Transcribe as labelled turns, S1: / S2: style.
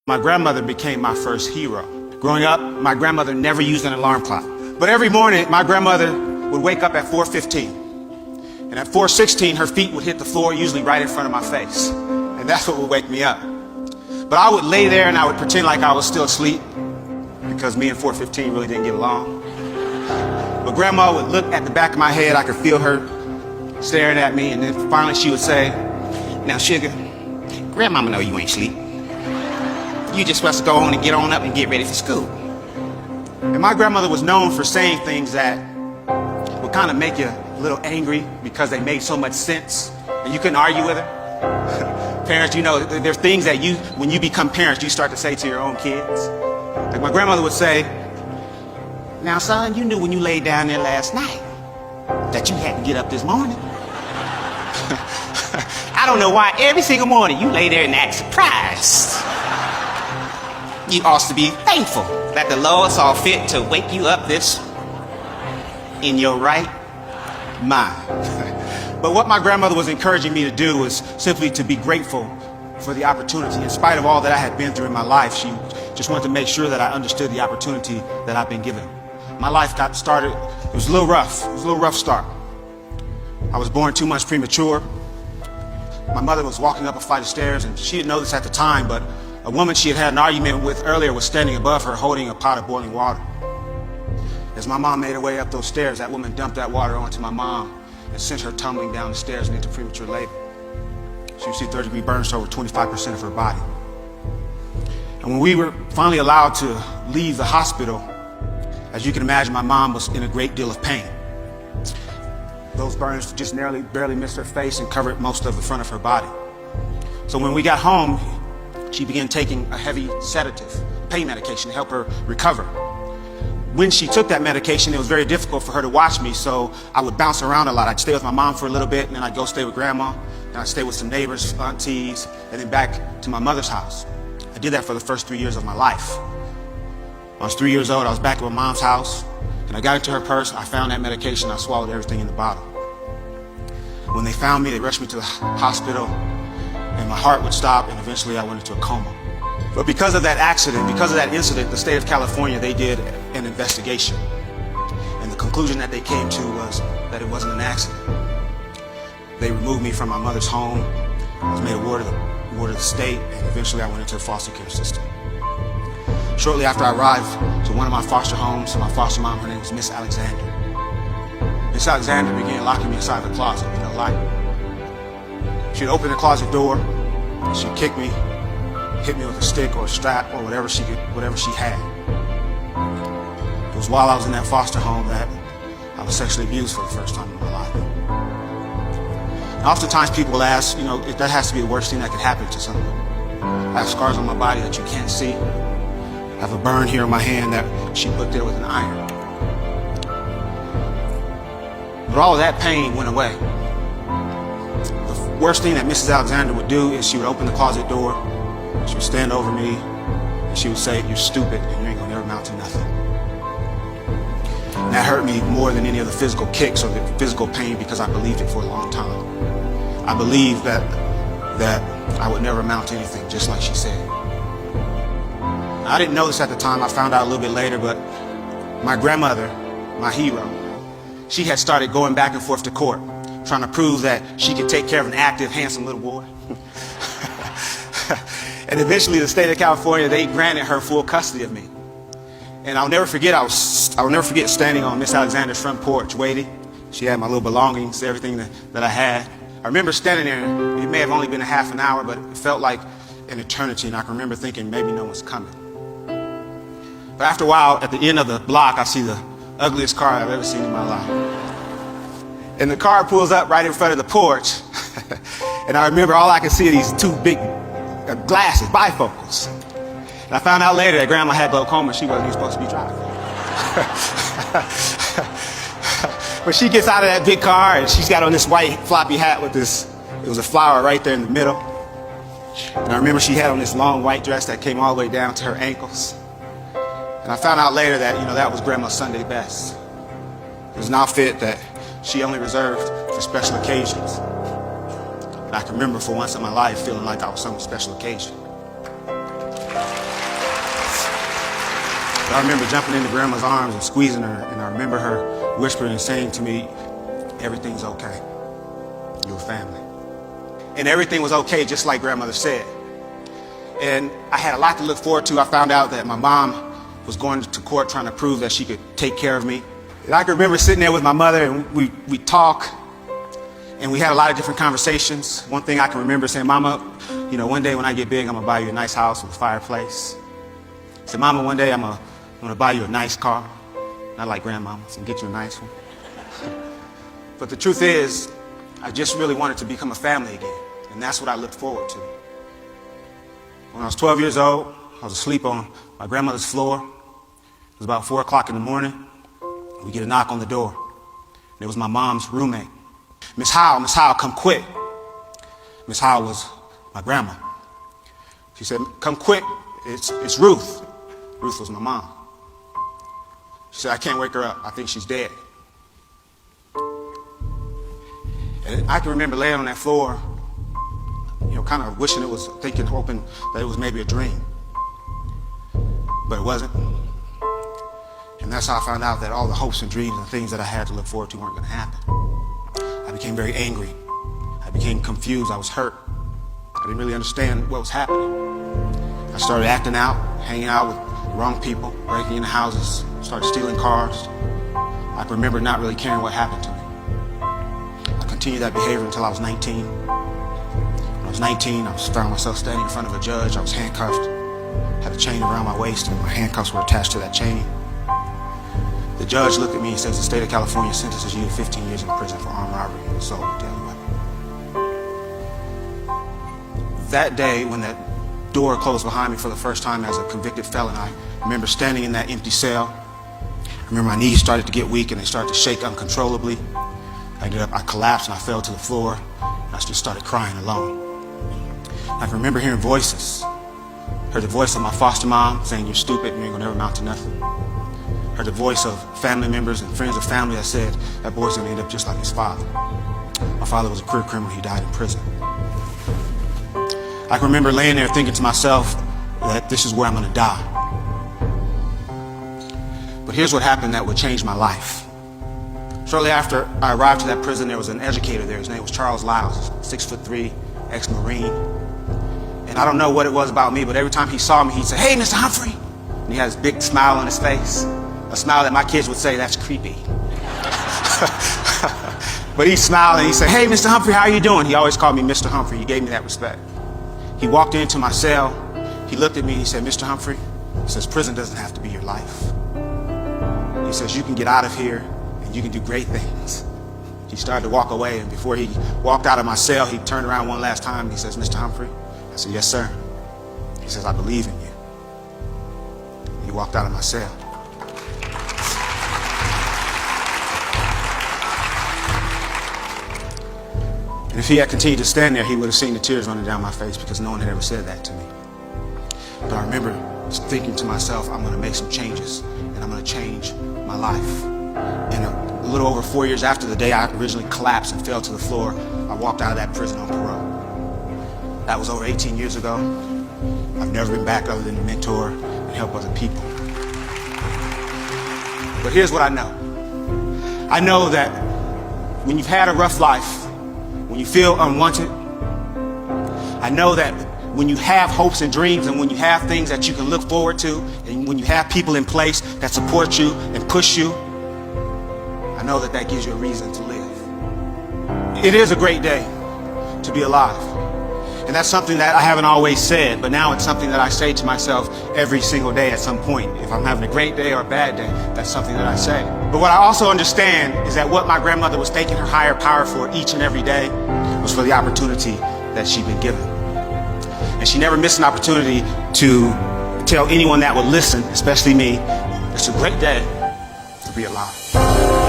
S1: My grandmother became my first hero. Growing up, my grandmother never used an alarm clock. But every morning, my grandmother would wake up at 4:15. And at 4:16, her feet would hit the floor, usually right in front of my face. And that's what would wake me up. But I would lay there and I would pretend like I was still asleep, because me and 4:15 really didn't get along. But grandma would look at the back of my head. I could feel her staring at me. And then finally she would say, "Now, sugar, grandmama know you ain't asleep. You just supposed to go on and get on up and get ready for school." And my grandmother was known for saying things that would kind of make you a little angry because they made so much sense and you couldn't argue with her. Parents, you know, there's things that when you become parents, you start to say to your own kids. Like my grandmother would say, "Now, son, you knew when you laid down there last night that you had to get up this morning. I don't know why every single morning you lay there and act surprised. You ought to be thankful that the Lord saw fit to wake you up this in your right mind." But what my grandmother was encouraging me to do was simply to be grateful for the opportunity. In spite of all that I had been through in my life, she just wanted to make sure that I understood the opportunity that I've been given. My life got started, it was a little rough. It was a little rough start. I was born 2 months premature. My mother was walking up a flight of stairs, and she didn't know this at the time, but a woman she had had an argument with earlier was standing above her holding a pot of boiling water. As my mom made her way up those stairs, that woman dumped that water onto my mom and sent her tumbling down the stairs and into premature labor. She received third-degree burns to over 25% of her body. And when we were finally allowed to leave the hospital, as you can imagine, my mom was in a great deal of pain. Those burns just barely missed her face and covered most of the front of her body. So when we got home, she began taking a heavy sedative, pain medication, to help her recover. When she took that medication, it was very difficult for her to watch me, so I would bounce around a lot. I'd stay with my mom for a little bit, and then I'd go stay with grandma, and I'd stay with some neighbors, aunties, and then back to my mother's house. I did that for the first 3 years of my life. When I was 3 years old, I was back at my mom's house, and I got into her purse, I found that medication, I swallowed everything in the bottle. When they found me, they rushed me to the hospital, and my heart would stop, and eventually I went into a coma. But because of that accident, because of that incident, the state of California, they did an investigation. And the conclusion that they came to was that it wasn't an accident. They removed me from my mother's home. I was made a ward of the state, and eventually I went into the foster care system. Shortly after I arrived to one of my foster homes, my foster mom, her name was Miss Alexander. Miss Alexander began locking me inside the closet with no light. She'd open the closet door, she'd kick me, hit me with a stick or a strap or whatever she had. It was while I was in that foster home that I was sexually abused for the first time in my life. And oftentimes people will ask, you know, if that has to be the worst thing that could happen to someone. I have scars on my body that you can't see. I have a burn here on my hand that she put there with an iron. But all of that pain went away. The worst thing that Mrs. Alexander would do is she would open the closet door, she would stand over me, and she would say, "You're stupid and you ain't gonna ever amount to nothing." And that hurt me more than any of the physical kicks or the physical pain, because I believed it for a long time. I believed that I would never amount to anything, just like she said. I didn't know this at the time, I found out a little bit later, but my grandmother, my hero, she had started going back and forth to court, trying to prove that she could take care of an active, handsome little boy. And eventually the state of California, they granted her full custody of me. And I'll never forget standing on Miss Alexander's front porch waiting. She had my little belongings, everything that I had. I remember standing there, it may have only been a half an hour, but it felt like an eternity, and I can remember thinking maybe no one's coming. But after a while, at the end of the block, I see the ugliest car I've ever seen in my life. And the car pulls up right in front of the porch, and I remember all I could see are these two big glasses, bifocals. And I found out later that grandma had glaucoma, she wasn't even supposed to be driving. But she gets out of that big car, and she's got on this white floppy hat with this, it was a flower right there in the middle. And I remember she had on this long white dress that came all the way down to her ankles. And I found out later that, you know, that was grandma's Sunday best. It was an outfit that she only reserved for special occasions. And I can remember for once in my life feeling like I was some special occasion.
S2: I remember jumping into Grandma's arms and squeezing her, and I remember her whispering and saying to me, everything's okay. You're family. And everything was okay, just like Grandmother said. And I had a lot to look forward to. I found out that my mom was going to court trying to prove that she could take care of me. And I can remember sitting there with my mother, and we talk, and we had a lot of different conversations. One thing I can remember saying, Mama, you know, one day when I get big, I'm gonna buy you a nice house with a fireplace. I said, Mama, one day I'm gonna buy you a nice car. Not like Grandmama, so I'm gonna get you a nice one. But the truth is, I just really wanted to become a family again, and that's what I looked forward to. When I was 12 years old, I was asleep on my grandmother's floor. It was about 4 o'clock in the morning. We get a knock on the door. And it was my mom's roommate. Miss Howell, come quick. Miss Howell was my grandma. She said, come quick, it's Ruth. Ruth was my mom. She said, I can't wake her up. I think she's dead. And I can remember laying on that floor, you know, kind of wishing it was, thinking, hoping that it was maybe a dream. But it wasn't. And that's how I found out that all the hopes and dreams and things that I had to look forward to weren't going to happen. I became very angry. I became confused. I was hurt. I didn't really understand what was happening. I started acting out, hanging out with the wrong people, breaking into houses, started stealing cars. I can remember not really caring what happened to me. I continued that behavior until I was 19. When I was 19, I found myself standing in front of a judge. I was handcuffed, had a chain around my waist, and my handcuffs were attached to that chain. The judge looked at me and says, the state of California sentences you to 15 years in prison for armed robbery and assault with a deadly weapon. That day, when that door closed behind me for the first time as a convicted felon, I remember standing in that empty cell. I remember my knees started to get weak and they started to shake uncontrollably. I collapsed and I fell to the floor, and I just started crying alone. I can remember hearing voices. Heard the voice of my foster mom saying, you're stupid, you ain't gonna never amount to nothing. Heard the voice of family members and friends of family that said, that boy's gonna end up just like his father. My father was a career criminal, he died in prison. I can remember laying there thinking to myself that this is where I'm gonna die. But here's what happened that would change my life. Shortly after I arrived to that prison, there was an educator there. His name was Charles Lyles, 6'3", ex-Marine. And I don't know what it was about me, but every time he saw me, he'd say, hey, Mr. Humphrey. And he had this big smile on his face, a smile that my kids would say, that's creepy. But he smiled and he said, hey, Mr. Humphrey, how are you doing? He always called me Mr. Humphrey. He gave me that respect. He walked into my cell. He looked at me and he said, Mr. Humphrey, he says, prison doesn't have to be your life. He says, you can get out of here and you can do great things. He started to walk away, and before he walked out of my cell, he turned around one last time and he says, Mr. Humphrey? I said, yes, sir. He says, I believe in you. He walked out of my cell. And if he had continued to stand there, he would have seen the tears running down my face, because no one had ever said that to me. But I remember thinking to myself, I'm going to make some changes, and I'm going to change my life. And a little over 4 years after the day I originally collapsed and fell to the floor, I walked out of that prison on parole. That was over 18 years ago. I've never been back other than to mentor and help other people. But here's what I know. I know that when you've had a rough life, when you feel unwanted, I know that when you have hopes and dreams, and when you have things that you can look forward to, and when you have people in place that support you and push you, I know that that gives you a reason to live. It is a great day to be alive. And that's something that I haven't always said, but now it's something that I say to myself every single day at some point. If I'm having a great day or a bad day, that's something that I say. But what I also understand is that what my grandmother was thanking her higher power for each and every day was for the opportunity that she'd been given. And she never missed an opportunity to tell anyone that would listen, especially me, it's a great day to be alive.